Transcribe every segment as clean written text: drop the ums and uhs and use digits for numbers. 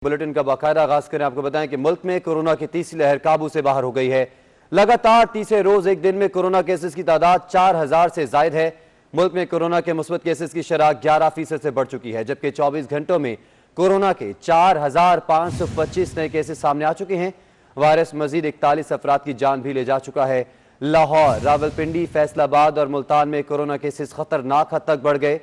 Bulletin का बाकायदा आगाज करें। आपको बताएं कि मुल्क में कोरोना की तीसरी लहर काबू से बाहर हो गई है। लगातार तीसरे रोज एक दिन में कोरोना केसेस की तादाद 4000 से जायद है। मुल्क में कोरोना के मुस्बत केसेस की शरह 11% से बढ़ चुकी है, जबकि 24 घंटों में कोरोना के 4525 नए केसेस सामने आ चुके हैं। वायरस मजीद 41 अफराद की जान भी ले जा चुका है। लाहौर, रावलपिंडी, फैसलाबाद और मुल्तान में कोरोना केसेस खतरनाक हद तक बढ़ गए।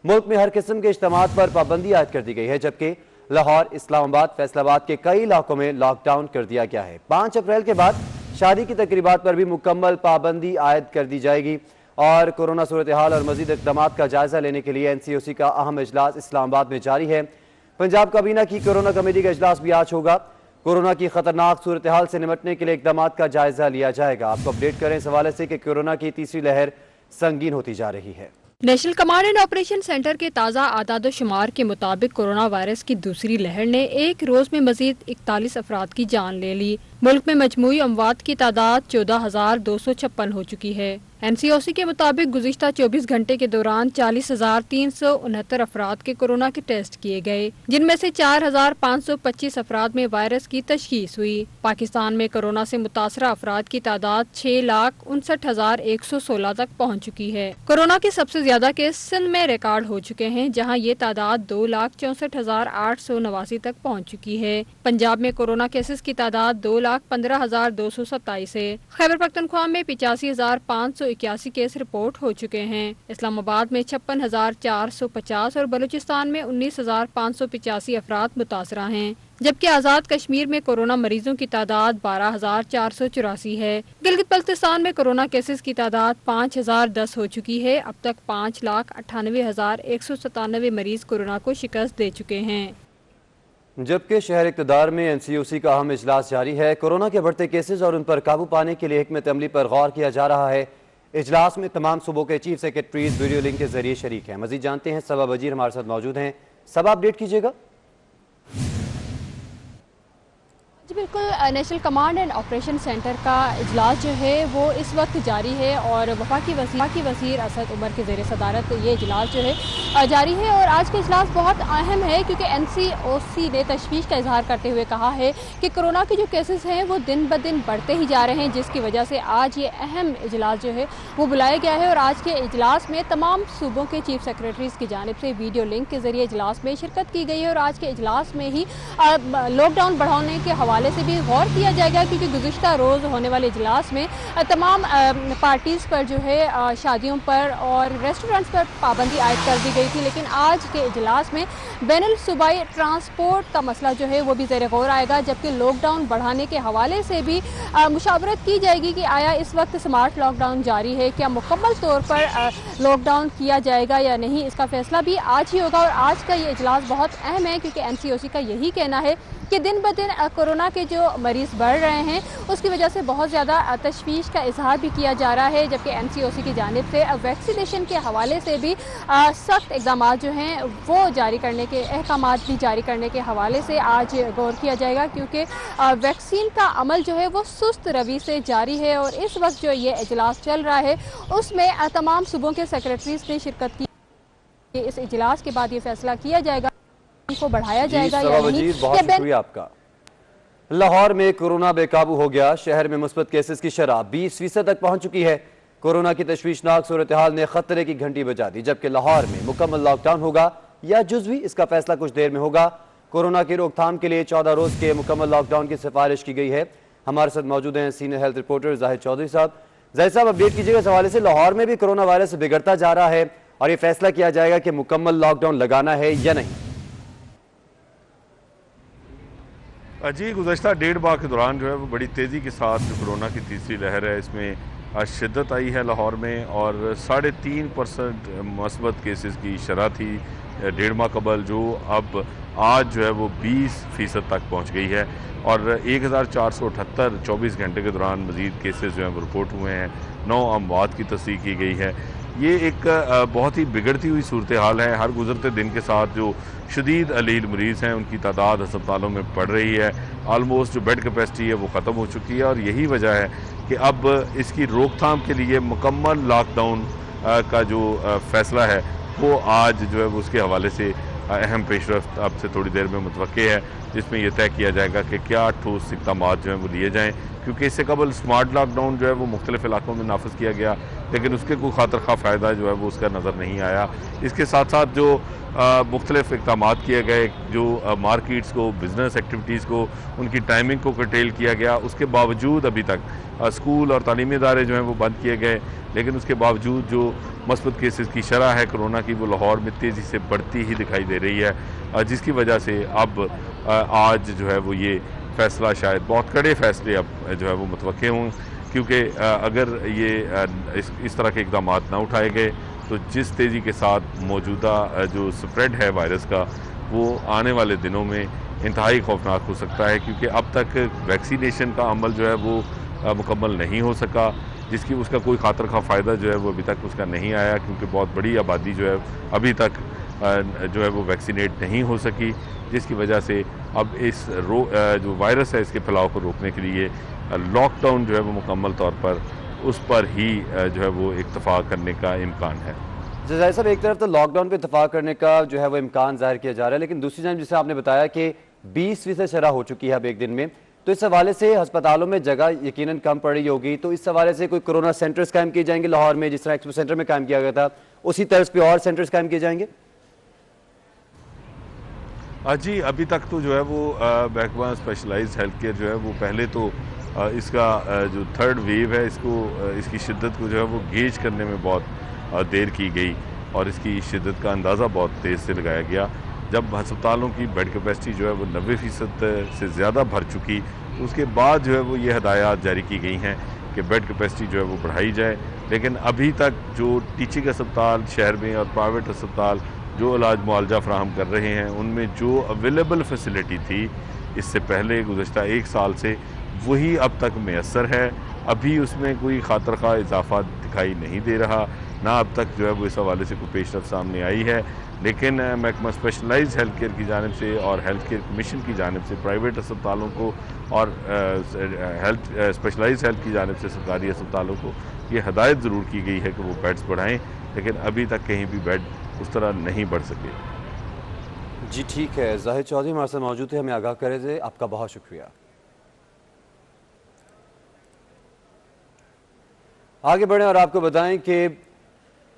मुल्क में हर किस्म के इज्तिमात पर पाबंदी आयद कर दी गई है, जबकि लाहौर, इस्लामाबाद, फैसलाबाद के कई इलाकों में लॉकडाउन कर दिया गया है। 5 अप्रैल के बाद शादी की तकरीबात पर भी मुकम्मल पाबंदी आयद कर दी जाएगी। और कोरोना सूरत हाल और मजीद इक़दाम का जायजा लेने के लिए NCOC का अहम इजलास इस्लामाबाद में जारी है। पंजाब काबीना की कोरोना कमेटी का इजलास भी आज होगा। कोरोना की खतरनाक सूरत हाल से निपटने के लिए इक़दाम का जायजा लिया जाएगा। आपको अपडेट करें इस हवाले से कि कोरोना की तीसरी लहर संगीन होती जा रही है। National command and operation centre के ताज़ा आदाद शुमार के मुताबिक कोरोना वायरस की दूसरी लहर ने एक रोज में मजीद 41 अफराद की जान ले ली। मुल्क में मजमूई अमवात की तादाद 14,256 हो चुकी है। NCOC के मुताबिक गुज़िश्ता 24 घंटे के दौरान 40,369 अफराद के कोरोना के टेस्ट किए गए, जिनमें से 4,525 अफराद में वायरस की तशखीस हुई। पाकिस्तान में कोरोना से मुतासरा अफराद की तादाद 6,59,116 तक पहुँच चुकी है। कोरोना के सबसे ज्यादा केस सिंध में रिकॉर्ड हो चुके हैं, जहाँ ये तादाद 2,64,889 तक पहुँच चुकी है। पंजाब में कोरोना केसेस की तादाद 2,15,227 है। खैबर पख्तनख्वा में 85,581 केस रिपोर्ट हो चुके हैं। इस्लामाबाद में 56,450 और बलूचिस्तान में 19,585 अफराद मुतासरा हैं, जबकि आज़ाद कश्मीर में कोरोना मरीजों की तादाद 12,484 है। गिलगित बल्तिस्तान में कोरोना केसेस की तादाद 5,010 हो चुकी है। अब तक 5,98,197 मरीज कोरोना को शिकस्त दे चुके हैं। जबकि शहर इक़्तिदार में NCOC का अहम इजलास जारी है। कोरोना के बढ़ते केसेस और उन पर काबू पाने के लिए हिकमत अमली पर गौर किया जा रहा है। इजलास में तमाम सूबों के चीफ सेक्रेटरीज वीडियो लिंक के जरिए शरीक हैं। मजीद जानते हैं, सबा वजीर हमारे साथ मौजूद हैं। सब अपडेट कीजिएगा। जी बिल्कुल, national command and operation centre का इजलास जो है वो इस वक्त जारी है और वफाकी वज़ीर असद उमर के ज़ेर सदारत ये इजलास जो है जारी है। और आज का इजलास बहुत अहम है, क्योंकि NCOC ने तशवीश का इजहार करते हुए कहा है कि कोरोना के जो केसेस हैं वो दिन ब दिन बढ़ते ही जा रहे हैं, जिसकी वजह से आज ये अहम इजलास जो है वो बुलाया गया है। और आज के इजलास में तमाम सूबों के चीफ सेक्रेटरीज़ की जानिब से वीडियो लिंक के जरिए इजलास में शिरकत की गई है। और आज के इजलास में ही लॉकडाउन बढ़ाने के हवाले से भी गौर किया जाएगा, क्योंकि गुज़िश्ता रोज़ होने वाले इजलास में तमाम पार्टीज़ पर जो है शादियों पर और रेस्टोरेंट्स पर पाबंदी आयद कर दी गई थी। लेकिन आज के इजलास में बैनुल सूबाई ट्रांसपोर्ट का मसला जो है वो भी ज़ेर गौर आएगा, जबकि लॉकडाउन बढ़ाने के हवाले से भी मुशावरत की जाएगी कि आया इस वक्त स्मार्ट लॉकडाउन जारी है, क्या मुकम्मल तौर पर लॉकडाउन किया जाएगा या नहीं, इसका फैसला भी आज ही होगा। और आज का ये इजलास बहुत अहम है, क्योंकि NCOC का यही कहना है कि दिन ब दिन कोरोना के जो मरीज़ बढ़ रहे हैं उसकी वजह से बहुत ज़्यादा तशवीश का इजहार भी किया जा रहा है। जबकि NCOC की जानिब से वैक्सीनेशन के हवाले से भी सख्त इक़दाम जो हैं वो जारी करने के अहकामात भी जारी करने के हवाले से आज गौर किया जाएगा, क्योंकि वैक्सीन का अमल जो है वो सुस्त रवि से जारी है। और इस वक्त जो ये इजलास चल रहा है उसमें तमाम सूबों के सेक्रेटरीज ने शिरकत की। इस इजलास के बाद ये फैसला किया जाएगा को बढ़ाया जाएगा या नहीं। बहुत शुक्रिया आपका। लाहौर में कोरोना बेकाबू हो गया। शहर में मुस्बत केसेस की शरह 20% तक पहुंच चुकी है। कोरोना की तशवीशनाक सूरत हाल ने खतरे की घंटी बजा दी, जबकि लाहौर में मुकम्मल लॉकडाउन होगा या जुज़वी, इसका फैसला कुछ देर में होगा। कोरोना की रोकथाम के लिए 14 रोज के मुकम्मल लॉकडाउन की सिफारिश की गई है। हमारे साथ मौजूद हैं senior health reporter Zahid Chaudhary साहब। जाहिद साहब, अपडेट कीजिएगा इस हवाले से। लाहौर में भी कोरोना वायरस बिगड़ता जा रहा है और ये फैसला किया जाएगा कि मुकम्मल लॉकडाउन लगाना है या नहीं। जी, गुज़श्ता 1.5 माह के दौरान जो है वो बड़ी तेज़ी के साथ जो कोरोना की तीसरी लहर है इसमें शिद्दत आई है लाहौर में। और 3.5% मस्बत केसेस की शरह थी 1.5 माह कबल, जो अब आज जो है वो 20% तक पहुंच गई है। और 1,478 24 घंटे के दौरान मज़ीद केसेस जो हैं वो रिपोर्ट हुए हैं। 9 अमवात की तस्दीक की गई है। ये एक बहुत ही बिगड़ती हुई सूरत हाल है। हर गुजरते दिन के साथ जो शदीद अलील मरीज़ हैं उनकी तादाद अस्पतालों में बढ़ रही है। आलमोस्ट जो बेड कैपेसिटी है वो ख़त्म हो चुकी है। और यही वजह है कि अब इसकी रोकथाम के लिए मुकम्मल लॉकडाउन का जो फ़ैसला है वो आज जो है वो उसके हवाले से अहम पेशरफ्त अब से थोड़ी देर में मुतवक्के है, जिसमें यह तय किया जाएगा कि क्या ठोस इक़दामात जो हैं वो लिए जाएँ, क्योंकि इससे कबल स्मार्ट लॉकडाउन जो है वो मुख्तलिफ इलाकों में नाफिज किया गया, लेकिन उसके कोई खातर खा फ़ायदा जो है वो उसका नज़र नहीं आया। इसके साथ साथ जो मुख्तलिफ इक़दामात किए गए, जो मार्केट्स को, बिज़नेस एक्टिविटीज़ को, उनकी टाइमिंग को कर्टेल किया गया, उसके बावजूद अभी तक स्कूल और तालीमी इदारे जो हैं वो बंद किए गए, लेकिन उसके बावजूद जो मस्बत केसेस की शरह है कोरोना की वो लाहौर में तेज़ी से बढ़ती ही दिखाई दे रही है, जिसकी वजह से अब आज जो है वो ये फ़ैसला, शायद बहुत कड़े फ़ैसले अब जो है वो मुतवक्के हों, क्योंकि अगर ये इस तरह के इक़दाम ना उठाए गए तो जिस तेज़ी के साथ मौजूदा जो स्प्रेड है वायरस का, वो आने वाले दिनों में इंतहाई खौफनाक हो सकता है, क्योंकि अब तक वैक्सीनेशन का अमल जो है वो मुकम्मल नहीं हो सका, जिसकी उसका कोई खातर खा फ़ायदा जो है वो अभी तक उसका नहीं आया, क्योंकि बहुत बड़ी आबादी जो है अभी तक जो है वो वैक्सीनेट नहीं हो सकी, जिसकी वजह से अब इस जो वायरस है इसके फैलाव को रोकने के लिए लॉकडाउन जो है वो मुकम्मल तौर पर उस पर ही जो है वो इत्तफाक करने का इम्कान है। ज़ाहिर साहब, एक तरफ तो लॉकडाउन पे इत्तफाक करने का जो है वो इम्कान ज़ाहिर किया जा रहा है, लेकिन दूसरी जानब जिसे आपने बताया कि 20% शरह हो चुकी है अब एक दिन में, तो इस हवाले से अस्पतालों में जगह यकीनन कम पड़ रही होगी, तो इस हवाले से कोई कोरोना सेंटर्स कायम किए जाएंगे लाहौर में, जिस तरह एक्सपो सेंटर में कायम किया गया था उसी तर्ज पे और सेंटर्स कायम किए जाएंगे? जी, अभी तक तो जो है वो महकमा स्पेशलाइज्ड हेल्थ केयर जो है वो पहले तो इसका जो थर्ड वेव है इसकी शिद्दत को जो है वो गेज करने में बहुत देर की गई, और इसकी शिद्दत का अंदाज़ा बहुत तेज़ से लगाया गया। जब अस्पतालों की बेड कैपेसिटी जो है वो 90% से ज़्यादा भर चुकी, तो उसके बाद जो है वो ये हदायत जारी की गई हैं कि बेड कैपेसिटी जो है वो बढ़ाई जाए, लेकिन अभी तक जो टीचिंग अस्पताल शहर में और प्राइवेट अस्पताल जो इलाज मुआलजा फ्राहम कर रहे हैं, उनमें जो अवेलेबल फैसिलिटी थी इससे पहले गुज़श्ता 1 साल से, वही अब तक मैसर है। अभी उसमें कोई खातर खा इजाफा दिखाई नहीं दे रहा, ना अब तक जो है वो इस हवाले से कोई पेशरफ सामने आई है, लेकिन महकमा स्पेशलाइज्ड हेल्थ केयर की जानिब से और हेल्थ केयर कमीशन की जानिब से प्राइवेट अस्पतालों को और स्पेशलाइज्ड हेल्थ की जानिब से सरकारी अस्पतालों को ये हदायत ज़रूर की गई है कि वो बेड्स बढ़ाएँ, लेकिन अभी तक कहीं भी बेड उस तरह नहीं बढ़ सके। जी ठीक है, जाहिद चौधरी हमारे साथ मौजूद थे, हमें आगाह करे थे, आपका बहुत शुक्रिया। आगे बढ़ें और आपको बताएं कि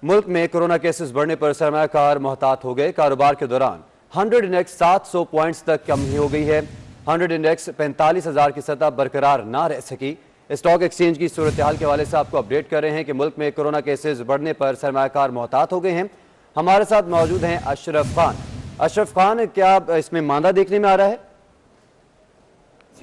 मुल्क में कोरोना केसेस बढ़ने पर सरमायाकार मोहतात हो गए। कारोबार के दौरान 100 इंडेक्स 700 पॉइंट्स तक कमी हो गई है। 100 इंडेक्स 45,000 की सतह बरकरार ना रह सकी। स्टॉक एक्सचेंज की सूरत हाल के हवाले से आपको अपडेट कर रहे हैं कि मुल्क में कोरोना केसेस बढ़ने पर सरमायाकार मोहतात हो गए हैं। हमारे साथ मौजूद हैं अशरफ खान। अशरफ खान, क्या इसमें मांदा देखने में आ रहा है?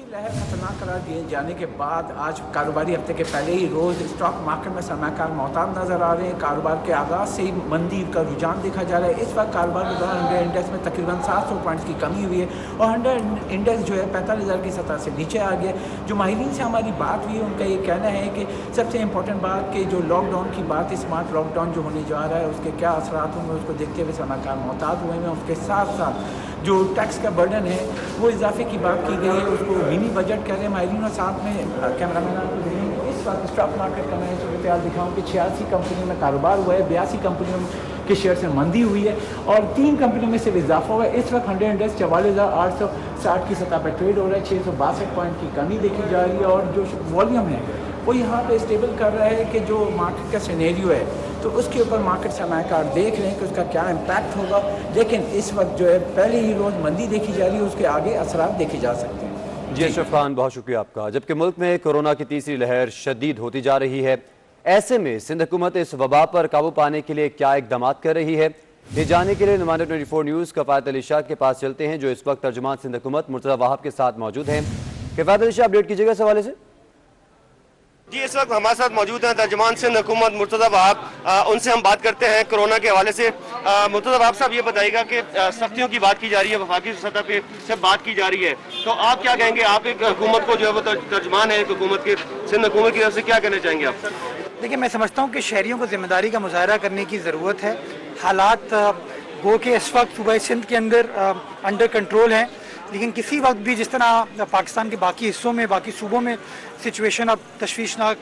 लहर खतरनाक करार दिए जाने के बाद आज कारोबारी हफ्ते के पहले ही रोज़ स्टॉक मार्केट में सरमायाकार मोहतात नजर आ रहे हैं। कारोबार के आगाज से ही मंदी का रुझान देखा जा रहा है। इस वक्त कारोबार के दौरान 100 इंडेक्स में तकरीबन 700 पॉइंट्स की कमी हुई है और 100 इंडेक्स जो है 45,000 की सतह से नीचे आ गया। जो माहिरीन से हमारी बात हुई है उनका ये कहना है कि सबसे इंपॉर्टेंट बात कि जो लॉकडाउन की बात, स्मार्ट लॉकडाउन जो होने जा रहा है उसके क्या असरात होंगे उसको देखते हुए सरमायाकार मोहतात हुए हैं। उसके साथ साथ जो टैक्स का बर्डन है वो इजाफे की बात की गई है, उसको मिनी बजट कह रहे हैं माहिरीन। और साथ में कैमरामैन आपको देखेंगे इस वक्त स्टॉक मार्केट का मैं सूरत हाल दिखाऊँ कि 86 कंपनियों में कारोबार हुआ है, 82 कंपनियों के शेयर से मंदी हुई है और 3 कंपनियों में सिर्फ इजाफा हुआ है। इस वक्त 100 इंडेक्स 44,860 की सतह पर ट्रेड हो रहा है। 662 पॉइंट की कमी देखी जा रही है और जो वॉल्यूम है वो यहाँ पे स्टेबल कर रहा है कि जो मार्केट का सिनेरियो है तो उसके ऊपर मार्केट सरमायाकार देख रहे हैं कि उसका क्या इम्पैक्ट होगा। लेकिन इस वक्त जो है पहले ही रोज़ मंदी देखी जा रही है, उसके आगे असरात देखे जा सकते हैं। जी अशरफ खान, बहुत शुक्रिया आपका। जबकि मुल्क में कोरोना की तीसरी लहर शदीद होती जा रही है, ऐसे में सिंध हुकूमत इस वबा पर काबू पाने के लिए क्या इकदाम कर रही है, ये जानने के लिए नुमाइंदा 24 न्यूज़ किफायत अली शाह के पास चलते हैं, जो इस वक्त तर्जुमान सिंध हुकूमत मुर्तज़ा वहाब के साथ मौजूद हैं। किफायत अली शाह, अपडेट कीजिएगा इस हवाले से। जी, इस वक्त हमारे साथ मौजूद हैं तर्जुमान सिंध हुकूमत मुर्तज़ा वहाब। उनसे हम बात करते हैं कोरोना के हवाले से। मुर्तज़ा वहाब साहब, ये बताइएगा कि सख्तियों की बात की जा रही है, वफाकी सतह पे से बात की जा रही है, तो आप क्या कहेंगे? आप एक हुकूमत को जो है वो तर्जुमान है एक हुकूमत के, सिंध हुकूमत की तरफ से क्या कहना चाहेंगे आप? देखिए, मैं समझता हूँ कि शहरियों को जिम्मेदारी का मुजाहरा करने की ज़रूरत है। हालात गो के इस वक्त सूबा सिंध के अंदर अंडर कंट्रोल हैं, लेकिन किसी वक्त भी जिस तरह पाकिस्तान के बाकी हिस्सों में, बाकी सूबों में सिचुएशन अब तशवीशनाक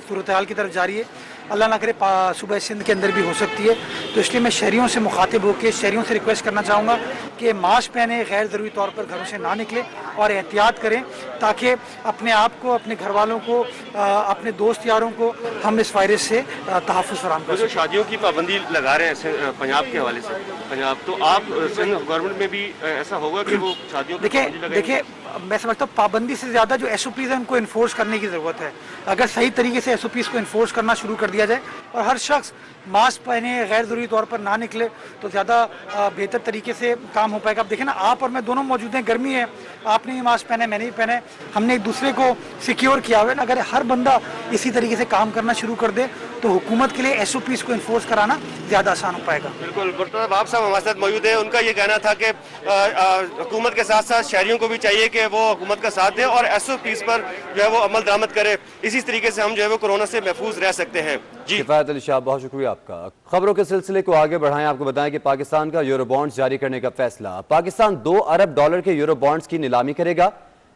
सूरत हाल की तरफ जा रही है। अल्लाह ना करे सूबा सिंध के अंदर भी हो सकती है। तो इसलिए मैं शहरियों से मुखातिब होकर शहरियों से रिक्वेस्ट करना चाहूँगा कि मास्क पहने, गैर ज़रूरी तौर पर घरों से ना निकलें और एहतियात करें, ताकि अपने आप को, अपने घर वालों को, अपने दोस्त यारों को हम इस वायरस से तहफ़्फ़ुज़ फराहम कर जो शादियों की पाबंदी लगा रहे हैं पंजाब के हवाले से, पंजाब, तो आप गवर्नमेंट में भी ऐसा होगा कि वो शादियों देखिए मैं समझता हूँ पाबंदी से ज़्यादा जो SOPs है उनको इन्फोर्स करने की ज़रूरत है। अगर सही तरीके से SOPs को इन्फोर्स करना शुरू कर दिया जाए और हर शख्स मास्क पहने, गैर ज़रूरी तौर पर ना निकले, तो ज़्यादा बेहतर तरीके से काम हो पाएगा। अब देखें ना, आप और मैं दोनों मौजूद हैं, गर्मी है, आपने भी मास्क पहने, मैंने भी पहने, हमने एक दूसरे को सिक्योर किया हुआ है ना। अगर हर बंदा इसी तरीके से काम करना शुरू कर दे तो हुकूमत के लिए SOPs को इन्फोर्स कराना ज़्यादा आसान हो पाएगा। बिल्कुल, मुर्तज़ा आप साहब हमारे साथ मौजूद है। उनका ये कहना था कि हुकूमत के साथ साथ शहरियों को भी चाहिए कि वो हुकूमत का साथ दे और SOPs पर जो है वो अमल दरामद करे। इसी तरीके से हम जो है वो कोरोना से महफूज रह सकते हैं। जी किफायत अली शाह, बहुत शुक्रिया आपका। खबरों के सिलसिले को आगे बढ़ाएं, आपको बताएं कि पाकिस्तान का यूरो बॉन्ड्स जारी करने का फैसला। पाकिस्तान $2 अरब के यूरो बॉन्ड्स की नीलामी करेगा।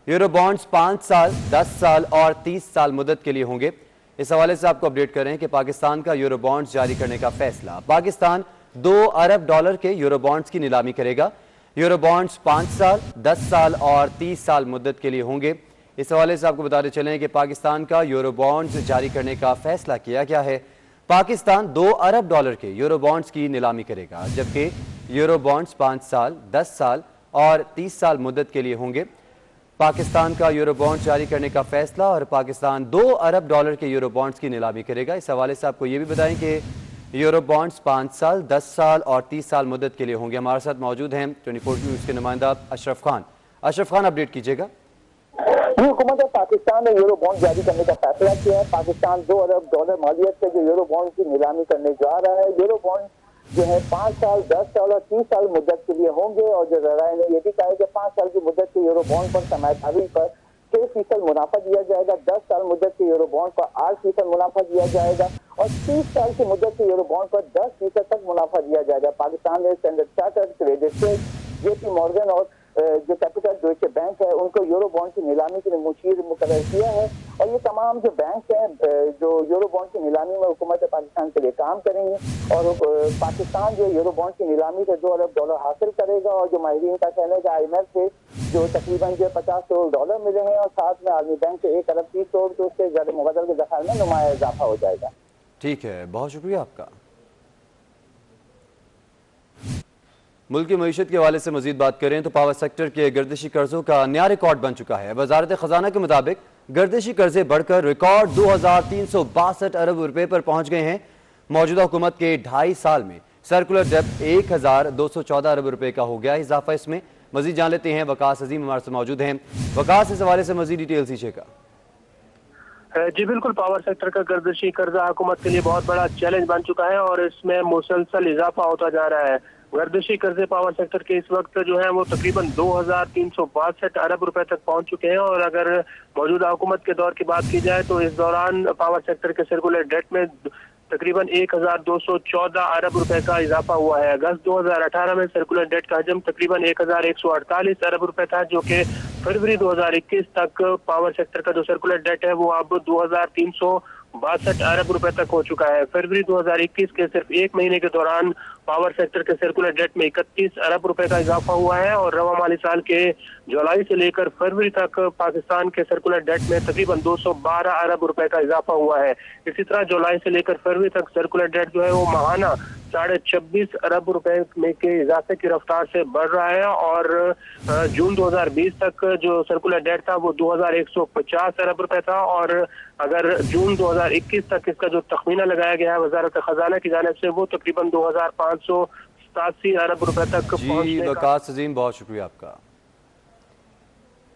यूरो बॉन्ड्स 5 साल, 10 साल और 30 साल मुद्दत के लिए होंगे। इस हवाले से आपको अपडेट करें कि पाकिस्तान का यूरो बॉन्ड्स जारी करने का फैसला। पाकिस्तान $2 अरब के यूरो बॉन्ड्स की नीलामी करेगा। यूरो बॉन्ड्स 5 साल, 10 साल और 30 साल मुद्दत के लिए होंगे। इस हवाले से आपको बताते चलें कि पाकिस्तान का यूरो बॉन्ड्स जारी करने का फैसला किया गया है। पाकिस्तान $2 अरब के यूरो बॉन्ड्स की नीलामी करेगा, जबकि यूरो बॉन्ड्स 5 साल, 10 साल और 30 साल मुद्दत के लिए होंगे। पाकिस्तान का यूरो बॉन्ड जारी करने का फैसला और पाकिस्तान $2 अरब के यूरो बॉन्ड्स की नीलामी करेगा। इस हवाले से आपको ये भी बताएं कि यूरो बॉन्ड्स 5 साल, 10 साल और 30 साल मुद्दत के लिए होंगे। हमारे साथ मौजूद हैं 24 न्यूज़ के नुमाइंदा अशरफ खान। अशरफ खान, अपडेट कीजिएगा। हुकूमत पाकिस्तान ने यूरो बॉन्ड जारी करने का फैसला किया है। पाकिस्तान $2 अरब मालियत से जो यूरो बॉन्ड की नीलामी करने जा रहा है। यूरो बॉन्ड जो है 5 साल, 10 साल और 30 साल मुद्दत के लिए होंगे। और जो जराये ने यह भी कहा है कि 5 साल की मुद्दत के यूरो बॉन्ड पर सरमायाकारी पर 6% मुनाफा दिया जाएगा, 10 साल मुद्दत के यूरो बॉन्ड पर 8% मुनाफा दिया जाएगा और 30 साल की मुद्दत के यूरो बॉन्ड पर 10% तक मुनाफा दिया जाएगा। पाकिस्तान ने standard chartered, Credit Suisse, JP Morgan और जो कैपिटल डॉइचे बैंक है उनको यूरो बॉन्ड की नीलामी के लिए मुशीर मुकर्रर किया है। और ये तमाम जो बैंक हैं जो यूरो बॉन्ड की नीलामी में हुकूमत पाकिस्तान के लिए काम करेंगे और पाकिस्तान जो यूरो बॉन्ड की नीलामी से $2 अरब हासिल करेगा। और जो माहिरीन का कहना है कि IMF से जो तकरीबन जो $50 करोड़ मिले हैं और साथ में आलमी बैंक से $1 अरब 30 करोड़, तो उससे ज़्यादा मुबदल के ज़खायर में नुमाया इजाफा हो जाएगा। ठीक है, बहुत शुक्रिया आपका। मुल्क की मईशत के हवाले से मजीद बात करें तो पावर सेक्टर के गर्दिशी कर्जों का नया रिकॉर्ड बन चुका है। वजारत खजाना के मुताबिक गर्दिशी कर्जे बढ़कर रिकॉर्ड 2362 अरब रुपए पर पहुंच गए हैं। मौजूदा हुकूमत के 2.5 साल में सर्कुलर डेब्ट 1214 अरब रुपए का हो गया इजाफा। इसमें मजीद जान लेते हैं, वकास अजीम हमारे से मौजूद हैं। वकास, इस हवाले से मजीद डिटेल दीजिएगा। जी बिल्कुल, पावर सेक्टर का गर्दिशी कर्जा हुकूमत के लिए बहुत बड़ा चैलेंज बन चुका है और इसमें मुसलसल इजाफा होता जा रहा है। गर्दिशी कर्जे पावर सेक्टर के इस वक्त जो है वो तकरीबन 2362 अरब रुपए तक पहुंच चुके हैं। और अगर मौजूदा हुकूमत के दौर की बात की जाए तो इस दौरान पावर सेक्टर के सर्कुलर डेट में तकरीबन 1214 अरब रुपए का इजाफा हुआ है। अगस्त 2018 में सर्कुलर डेट का हजम तकरीबन 1148 अरब रुपए था, जो कि फरवरी 2021 तक पावर सेक्टर का जो सर्कुलर डेट है वो अब 2362 अरब रुपए तक हो चुका है। फरवरी 2021 के सिर्फ एक महीने के दौरान पावर सेक्टर के सर्कुलर डेट में 31 अरब रुपए का इजाफा हुआ है। और रवा माली साल के जुलाई से लेकर फरवरी तक पाकिस्तान के सर्कुलर डेट में तकरीबन 212 अरब रुपए का इजाफा हुआ है। इसी तरह जुलाई से लेकर फरवरी तक सर्कुलर डेट जो है वो माहाना 26.5 अरब रुपए में के इजाफे की रफ्तार से बढ़ रहा है। और जून 2020 तक जो सर्कुलर डेट था वो 2150 अरब रुपए था। और अगर जून 2021 तक इसका जो तखमीना लगाया गया है वजारत खजाना की जानिब से वो तकरीबन 2587 अरब रुपए तक जी वकास अजीम, बहुत शुक्रिया आपका।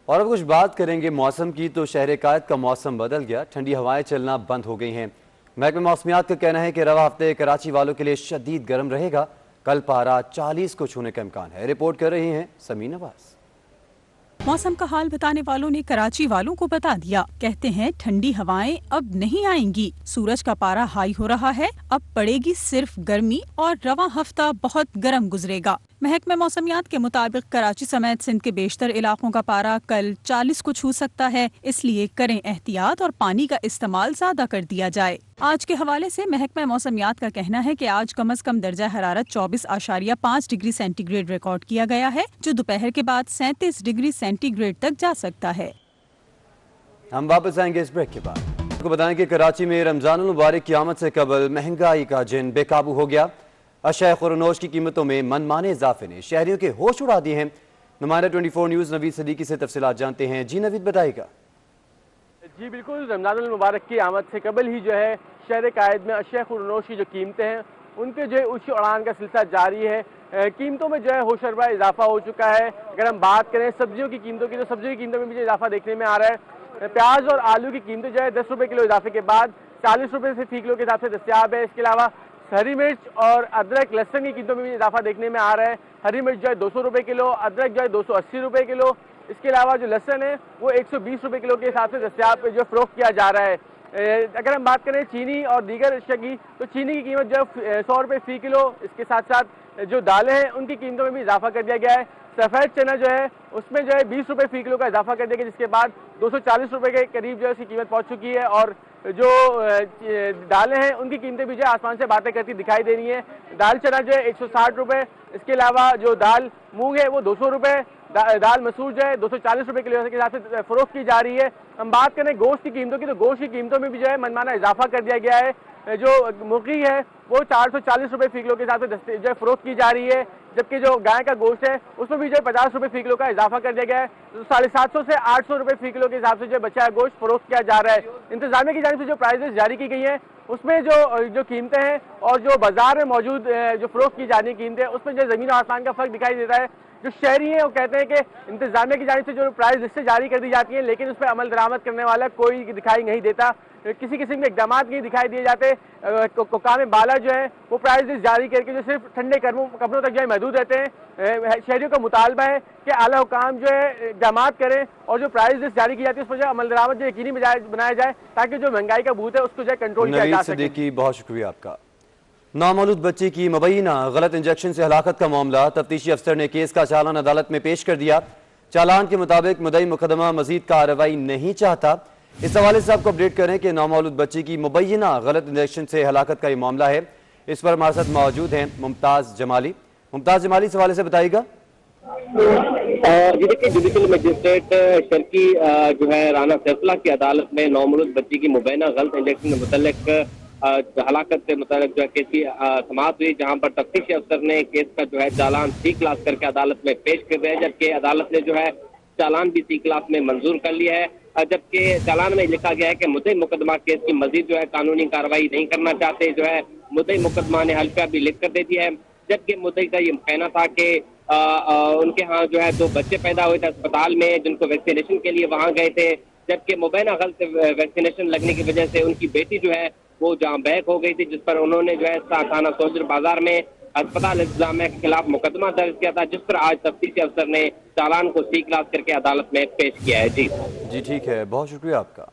और अब कुछ बात करेंगे मौसम की। तो शहर कायद का मौसम बदल गया, ठंडी हवाएं चलना बंद हो गई हैं। महकमे मौसमियात का कहना है कि रवा हफ्ते कराची वालों के लिए शदीद गर्म रहेगा। कल पारा 40 को छूने का इम्कान है। रिपोर्ट कर रही हैं समीन नवाज। मौसम का हाल बताने वालों ने कराची वालों को बता दिया। कहते हैं ठंडी हवाएं अब नहीं आएंगी, सूरज का पारा हाई हो रहा है, अब पड़ेगी सिर्फ गर्मी और रवा हफ्ता बहुत गर्म गुजरेगा। महकमे मौसमियात के मुताबिक कराची समेत सिंध के बेशतर इलाकों का पारा कल 40 को छू सकता है, इसलिए करें एहतियात और पानी का इस्तेमाल ज्यादा कर दिया जाए। आज के हवाले से महकमा मौसमियात का कहना है कि आज कम अज कम दर्जा हरारत 24.5 डिग्री सेंटीग्रेड रिकॉर्ड किया गया है, जो दोपहर के बाद 37 डिग्री सेंटीग्रेड तक जा सकता है। हम वापस आएंगे इस ब्रेक के बाद। आपको बताएं कि कराची में रमजान मुबारक की आमद से कबल महंगाई का जिन बेकाबू हो गया। अशया खुरनोश की कीमतों में मनमाने इजाफे ने शहरियों के होश उड़ा दिए हैं। नुमाइंदा 24 न्यूज़ नवीद सदीकी से तफसीलात जानते हैं। जी नवीद, बताइएगा। जी बिल्कुल, रमजानुल मुबारक की आमद से कबल ही जो है शहर कायद में अशया खुरनोश की जो कीमतें हैं उनके जो है ऊंची उड़ान का सिलसिला जारी है। कीमतों में जो है होशरबा इजाफा हो चुका है। अगर हम बात करें सब्जियों की कीमतों की, तो सब्जियों की कीमतों में भी इजाफा देखने में आ रहा है। प्याज और आलू की कीमतें जो है 10 रुपये किलो इजाफे के बाद 40 रुपये से फी किलो के हिसाब से दस्तियाब है। इसके अलावा हरी मिर्च और अदरक लहसुन की कीमतों में भी इजाफा देखने में आ रहा है। हरी मिर्च जो है 200 रुपये किलो, अदरक जो है 280 रुपये किलो। इसके अलावा जो लहसुन है वो 120 रुपये किलो के हिसाब से दस्तियाब जो फरोख्त किया जा रहा है। अगर हम बात करें चीनी और दीगर अशिया की, तो चीनी की कीमत जो है 100 रुपये फी किलो। इसके साथ साथ जो दालें हैं उनकी कीमतों में भी इजाफा कर दिया गया है। सफ़ेद चना जो है उसमें जो है 20 रुपये फी किलो का इजाफा कर दिया गया, जिसके बाद 240 रुपये के करीब जो है उसकी कीमत पहुंच चुकी है। और जो दालें हैं उनकी कीमतें भी जो है आसमान से बातें करती दिखाई दे रही हैं। दाल चना जो है 160 रुपये, इसके अलावा जो दाल मूंग है वो 200 रुपये, दाल मसूर जो है 240 रुपये किलो के हिसाब से फरोख्त की जा रही है। हम बात करें गोश्त की कीमतों की, तो गोश्त की कीमतों में भी जो है मनमाना इजाफा कर दिया गया है। जो मुर्गी है वो 440 रुपये फी किलो के हिसाब से जो है फरोख्त की जा रही है, जबकि जो गाय का गोश्त है उसमें भी जो है 50 रुपये फी किलो का इजाफा कर दिया गया है। तो 750 से 800 रुपये फी किलो के हिसाब से जो बचा गोश्त फरोख्त किया जा रहा है। इंतजामिया की जानिब से जो प्राइजेस जारी की गई हैं उसमें जो कीमतें हैं और जो बाजार में मौजूद जो फरोख्त की जानी कीमतें हैं उसमें जो ज़मीन और आसमान का फर्क दिखाई देता है। जो शहरी हैं वो कहते हैं कि इंतजामिया की जानिब से जो प्राइस लिस्टें जारी कर दी जाती हैं, लेकिन उस पर अमल दरामद करने वाला कोई दिखाई नहीं देता। किसी किस्म के इकदाम नहीं दिखाई दिए जाते। हुकाम बाला जो है वो प्राइस लिस्ट जारी करके जो सिर्फ ठंडे कपड़ों तक जो है महदूद रहते हैं। शहरियों का मुतालबा है कि आला हुकाम जो है इकदाम करें और जो प्राइस लिस्ट जारी की जाती है उस पर जो अमल दरामद जो यकीनी बनाया जाए, ताकि जो महंगाई का भूत है उसको जो है कंट्रोल किया जा सके। बहुत शुक्रिया आपका। नामौलूद बच्ची की मुबैना गलत इंजेक्शन से हलाकत का मामला, तफ्तीशी अफसर ने केस का चालान अदालत में पेश कर दिया। चालान के मुताबिक मुद्दई मुकदमा मजीद कार्रवाई नहीं चाहता। इस हवाले से आपको अपडेट करें कि नामौलूद बच्ची की मुबैना गलत इंजेक्शन से हलाकत का ये मामला है। इस पर हमारे साथ मौजूद हैं मुमताज जमाली। मुमताज जमाली, इस हवाले से बताइएगा। जी देखिए, जुडिशल मजिस्ट्रेट शर्की जो है राना सैफुल्लाह की अदालत में नामौलूद बच्ची की मुबैना गलत इंजेक्शन के मुतल्लिक हलाकत से मुताबिक जो है केस की समाअत हुई, जहां पर तफ्तीशी अफसर ने केस का जो है चालान सी क्लास करके अदालत में पेश कर दिया है, जबकि अदालत ने जो है चालान भी सी क्लास में मंजूर कर लिया है। जबकि चालान में लिखा गया है कि मुद्दई मुकदमा केस की मजीद जो है कानूनी कार्रवाई नहीं करना चाहते। जो है मुद्दई मुकदमा ने हल्फिया भी लिख कर दे दिया है, जबकि मुद्दई का ये कहना था कि उनके यहाँ जो है 2 बच्चे पैदा हुए थे अस्पताल में, जिनको वैक्सीनेशन के लिए वहाँ गए थे, जबकि मुबैना गलत वैक्सीनेशन लगने की वजह से उनकी बेटी जो है वो जहाँ बैक हो गई थी, जिस पर उन्होंने जो है थाना सोजर बाजार में अस्पताल इंतजामिया के खिलाफ मुकदमा दर्ज किया था, जिस पर आज तफ्तीशी अफसर ने चालान को सी क्लास करके अदालत में पेश किया है। जी ठीक है, बहुत शुक्रिया आपका।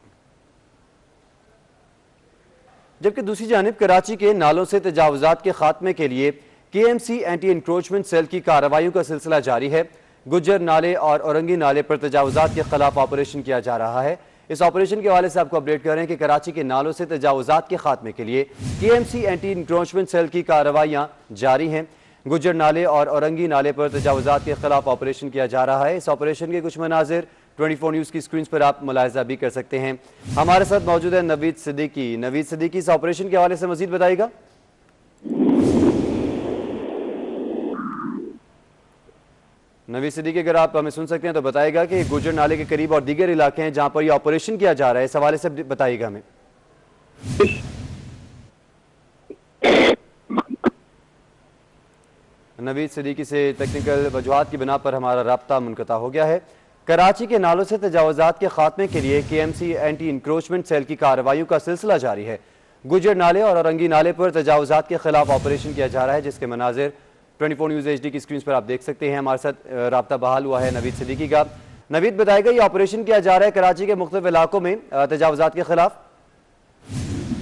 जबकि दूसरी जानिब कराची के नालों से तजावुजात के खात्मे के लिए KMC एंटी इंक्रोचमेंट सेल की कार्रवाइयों का सिलसिला जारी है। गुज्जर नाले और औरंगी नाले पर तजावुजात के खिलाफ ऑपरेशन किया जा रहा है। इस ऑपरेशन के हवाले से आपको अपडेट करें कि कराची के नालों से तजावुजात के खात्मे के लिए KMC एंटी इंक्रोचमेंट सेल की कार्रवाइयाँ जारी हैं। गुज्जर नाले और औरंगी नाले पर तजावुजात के खिलाफ ऑपरेशन किया जा रहा है। इस ऑपरेशन के कुछ मनाजिर 24 न्यूज़ की स्क्रीन पर आप मुलाहिजा भी कर सकते हैं। हमारे साथ मौजूद है नवीद सिद्दीकी। नवीद सिद्दीकी, इस ऑपरेशन के हवाले से मजीद बताइएगा। नवीद सिद्दीकी, अगर आप हमें सुन सकते हैं तो बताइएगा कि गुज्जर नाले के करीब और दीगर इलाके हैं जहां पर यह ऑपरेशन किया जा रहा है, इस हवाले से बताइएगा हमें। नवीद सिद्दीकी से टेक्निकल वजूहात की बिना पर हमारा राब्ता मुनक़ता हो गया है। कराची के नालों से तजावुजात के खात्मे के लिए KMC एंटी इंक्रोचमेंट सेल की कार्रवाइयों का सिलसिला जारी है। गुज्जर नाले और औरंगी नाले पर तजावुजात के खिलाफ ऑपरेशन किया जा रहा है, जिसके मनाजिर 24 न्यूज़ HD की स्क्रीन पर आप देख सकते हैं। हमारे साथ राब्ता बहाल हुआ है नवीद सिद्दीकी का। नवीद, बताएगा ये ऑपरेशन किया जा रहा है कराची के मुख्तलिफ इलाकों में तजावुजात के खिलाफ।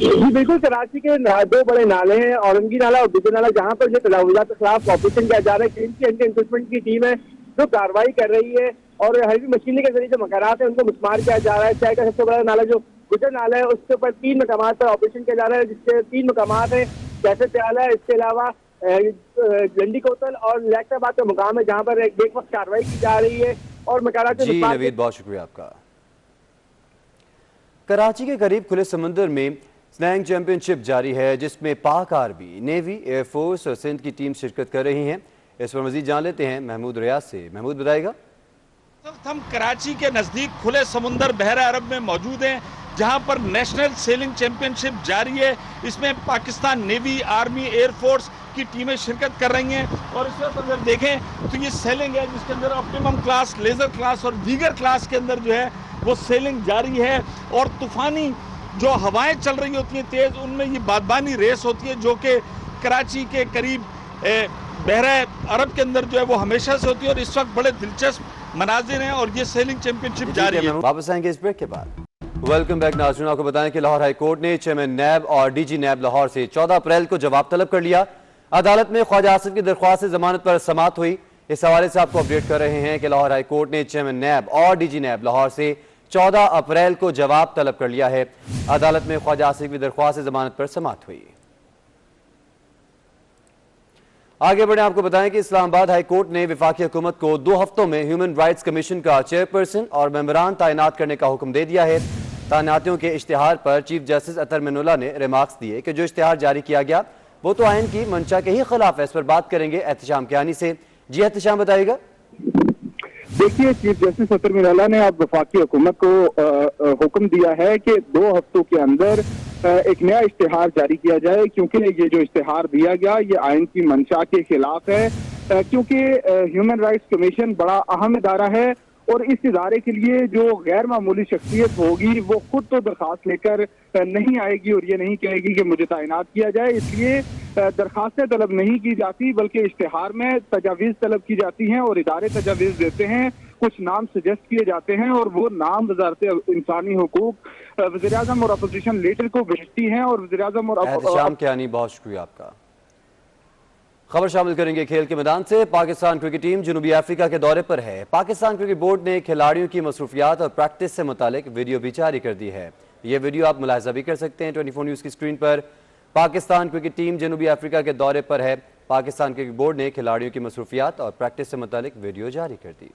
जी बिल्कुल, कराची के दो बड़े नाले हैं, औरंगी नाला और बिजर नाला, जहाँ पर जो तजावुजात के खिलाफ ऑपरेशन किया जा रहा है। क्रीम की एंटी एनफोर्समेंट की टीम है जो कार्रवाई कर रही है और हैवी मशीनरी के जरिए जो मकानात है उनको मिसमार किया जा रहा है। चाहे का सबसे बड़ा नाला जो बिजर नाला है उसके ऊपर 3 मकामात पर ऑपरेशन किया जा रहा है, जिसके 3 मकामात है कैसे प्याला है, इसके अलावा गंडी कोतल और लैक्टाबाद का मुकाम है जहाँ पर एक वक्त कार्रवाई की जा रही है और मकानात। जी नवीद, बहुत शुक्रिया आपका। कराची के करीब खुले समुद्र में स्लैंग चैंपियनशिप जारी है, जिसमें पाक आर्मी, नेवी, एयरफोर्स और सिंध की टीम शिरकत कर रही हैं। इस पर मजीद जान लेते हैं महमूद रियाज से। महमूद बताएगा। हम कराची के नजदीक खुले समुंदर बहरा अरब में मौजूद हैं, जहां पर नेशनल सेलिंग चैंपियनशिप जारी है। इसमें पाकिस्तान नेवी, आर्मी, एयरफोर्स की टीमें शिरकत कर रही हैं और इस वक्त अगर देखें तो ये सेलिंग है जिसके अंदर ऑप्टिमम क्लास, लेजर क्लास और दीगर क्लास के अंदर जो है वो सेलिंग जारी है। और तूफानी जो हवाएं चल रही होती हैं तेज, उनमें ये बादबानी रेस होती है जो कि कराची के करीब बहरा अरब के अंदर जो है वो हमेशा से होती है और इस वक्त बड़े दिलचस्प मनाजिर हैं और ये सेलिंग चैंपियनशिप जारी है। वापस आएंगे इस ब्रेक के बाद। वेलकम बैक नाज़रीन, आपको बताएं कि लाहौर हाई कोर्ट ने चेयरमैन नैब और डीजी नैब लाहौर से 14 अप्रैल को जवाब तलब कर लिया। अदालत में ख्वाजा आसिफ की दरख्वास्त से जमानत पर समाअत हुई। इस हवाले से आपको अपडेट कर रहे हैं कि लाहौर हाई कोर्ट ने चेयरमैन नैब और डीजी नैब लाहौर से 14 अप्रैल को जवाब तलब कर लिया है। अदालत में ख्वाजा आसिफ की दरख्वास्त से जमानत पर समाअत हुई। आगे बढ़े, आपको बताएं कि इस्लामाबाद हाई कोर्ट ने वफाकी हुकूमत को 2 हफ्तों में ह्यूमन राइट्स कमीशन का चेयरपर्सन और मेंबरान तैनात करने का हुक्म दे दिया है। तैनातियों के इश्तिहार पर चीफ जस्टिस अतर मिनुल्लाह ने रिमार्क्स दिए कि जो इश्तिहार जारी किया गया वो तो आइन की मंशा के ही खिलाफ है। इस पर बात करेंगे एहतशाम कियानी से। जी एहतशाम, बताइएगा। देखिए, चीफ जस्टिस अतर मिनुल्लाह ने अब वफाकी हुकूमत को हुक्म दिया है कि 2 हफ्तों के अंदर एक नया इश्तिहार जारी किया जाए, क्योंकि ये जो इश्तिहार दिया गया ये आइन की मंशा के खिलाफ है। क्योंकि ह्यूमन राइट्स कमीशन बड़ा अहम इदारा है और इस इदारे के लिए जो गैर मामूली शख्सियत होगी वो खुद तो दरखास्त लेकर नहीं आएगी और ये नहीं कहेगी कि मुझे तैनात किया जाए। इसलिए दरखास्तें तलब नहीं की जाती बल्कि इश्तिहार में तजावीज़ तलब की जाती हैं और इदारे तजावीज़ देते हैं। कुछ नाम सजेस्ट किए जाते हैं और वो नाम वजारत इंसानी हुकूक, वज़ीर-ए-आज़म और अपोजिशन लीडर को भेजती हैं और वज़ीर-ए-आज़म और एहतशाम कियानी, बहुत शुक्रिया आपका। खबर शामिल करेंगे खेल के मैदान से। पाकिस्तान क्रिकेट टीम जनूबी अफ्रीका के दौरे पर है। पाकिस्तान क्रिकेट बोर्ड ने खिलाड़ियों की मसरूफियात और प्रैक्टिस से मुतालिक वीडियो भी जारी कर दी है। ये वीडियो आप मुलाहिजा भी कर सकते हैं 24 न्यूज़ की स्क्रीन पर। पाकिस्तान क्रिकेट टीम जनूबी अफ्रीका के दौरे पर है। पाकिस्तान क्रिकेट बोर्ड ने खिलाड़ियों की मसरूफियात और प्रैक्टिस से मुतालिक वीडियो जारी कर दी।